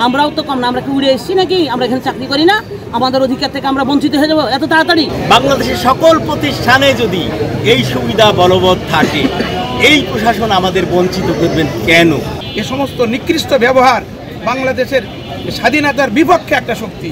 আমরাও তো কম না, আমরা কি উড়ে এসেছি নাকি? আমরা এখানে চাকরি করি না? আমাদের অধিকার থেকে আমরা বঞ্চিত হয়ে যাবো এত তাড়াতাড়ি? বাংলাদেশের সকল প্রতিষ্ঠানে যদি এই সুবিধা বলবৎ থাকে, এই প্রশাসন আমাদের বঞ্চিত করবেন কেন? এ সমস্ত নিকৃষ্ট ব্যবহার বাংলাদেশের স্বাধীনতার বিপক্ষে একটা শক্তি।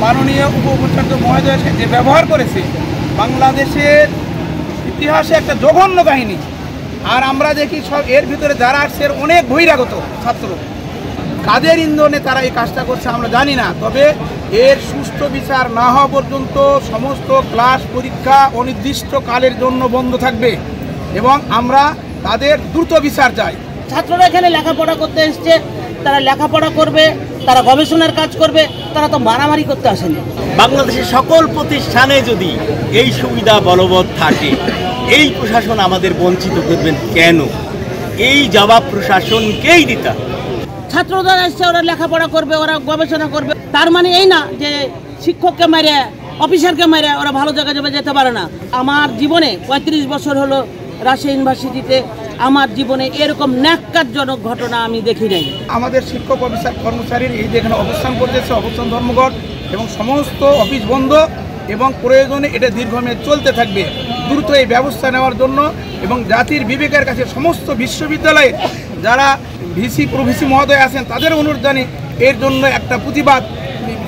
মাননীয় উপউপাচার্য মহোদয় যে ব্যবহার করেছে বাংলাদেশের ইতিহাসে একটা জঘন্য কাহিনী। আর আমরা দেখি সব এর ভিতরে যারা আসছে অনেক বহিরাগত ছাত্র, কাদের ইন্ধনে তারা এই কাজটা করছে আমরা জানি না। তবে এর সুষ্ঠু বিচার না হওয়া পর্যন্ত সমস্ত ক্লাস পরীক্ষা অনির্দিষ্টকালের জন্য বন্ধ থাকবে এবং আমরা তাদের দ্রুত বিচার চাই। ছাত্ররা এখানে লেখাপড়া করতে এসছে, তারা লেখাপড়া করবে, তারা গবেষণার কাজ করবে, তারা তো মারামারি করতে আসেনি। বাংলাদেশের সকল প্রতিষ্ঠানে যদি এই সুবিধা বলবৎ থাকে, এই প্রশাসন আমাদের বঞ্চিত করবেন কেন? এই জবাব প্রশাসনকেই দিতে হবে। ছাত্ররা এসছে, ওরা লেখাপড়া করবে, ওরা গবেষণা করবে, তার মানে এই না যে শিক্ষককে মেরে অফিসারকে মেরে ওরা ভালো জায়গায় যাবে যেতে পারে না। আমার জীবনে 35 বছর হলো রাজশাহী ইউনিভার্সিটিতে, আমার জীবনে এরকম ন্যাক্কারজনক ঘটনা আমি দেখি নাই। আমাদের শিক্ষক অফিসার কর্মচারীর এই যে এখানে অবস্থান করতেছে, অবস্থান ধর্মঘট এবং সমস্ত অফিস বন্ধ এবং প্রয়োজনে এটা দীর্ঘমেয়াদ চলতে থাকবে। দ্রুত এই ব্যবস্থা নেওয়ার জন্য এবং জাতির বিবেকের কাছে সমস্ত বিশ্ববিদ্যালয়ে যারা ভিসি প্রভিসি মহোদয় আছেন তাদের অনুরোধ জানি এর জন্য একটা প্রতিবাদ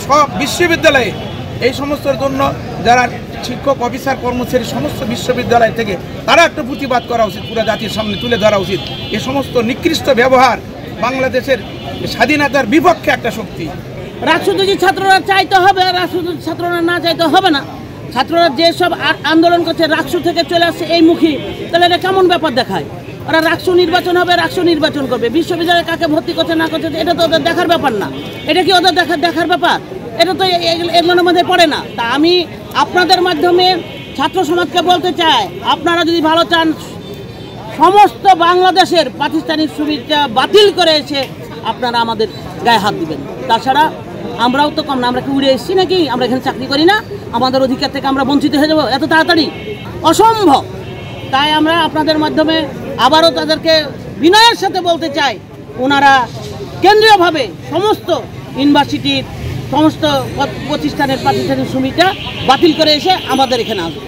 সব বিশ্ববিদ্যালয়ে এই সমস্তর জন্য যারা শিক্ষক অফিসার কর্মচারী সমস্ত বিশ্ববিদ্যালয় থেকে তারা একটা প্রতিবাদ করা উচিত, পুরো জাতির সামনে তুলে ধরা উচিত। এ সমস্ত নিকৃষ্ট ব্যবহার বাংলাদেশের স্বাধীনতার বিপক্ষে একটা শক্তি। রাষ্ট্র যদি ছাত্ররা চাইতে হবে, রাষ্ট্র যদি ছাত্ররা না চাইতে হবে না। ছাত্ররা যেসব আন্দোলন করছে রাষ্ট্র থেকে চলে আসছে এই মুখী, তাহলে এটা কেমন ব্যাপার দেখায়? ওরা রাষ্ট্র নির্বাচন হবে, রাষ্ট্র নির্বাচন করবে, বিশ্ববিদ্যালয়ে কাকে ভর্তি করছে না করছে এটা তো ওদের দেখার ব্যাপার না। এটা কি ওদের দেখার ব্যাপার? এটা তো এগুলোর মধ্যে পড়ে না। তা আমি আপনাদের মাধ্যমে ছাত্র সমাজকে বলতে চাই, আপনারা যদি ভালো চান সমস্ত বাংলাদেশের প্রাতিষ্ঠানিক সুবিধা বাতিল করে এসে আপনারা আমাদের গায়ে হাত দিবেন। তাছাড়া আমরাও তো কম না, আমরা কি উড়ে এসেছি নাকি? আমরা এখানে চাকরি করি না? আমাদের অধিকার থেকে আমরা বঞ্চিত হয়ে যাবো এত তাড়াতাড়ি? অসম্ভব। তাই আমরা আপনাদের মাধ্যমে আবারও তাদেরকে বিনয়ের সাথে বলতে চাই, ওনারা কেন্দ্রীয়ভাবে সমস্ত ইউনিভার্সিটির সমস্ত প্রতিষ্ঠানের প্রাতিষ্ঠানিক সুবিধা বাতিল করে এসে আমাদের এখানে আসবে।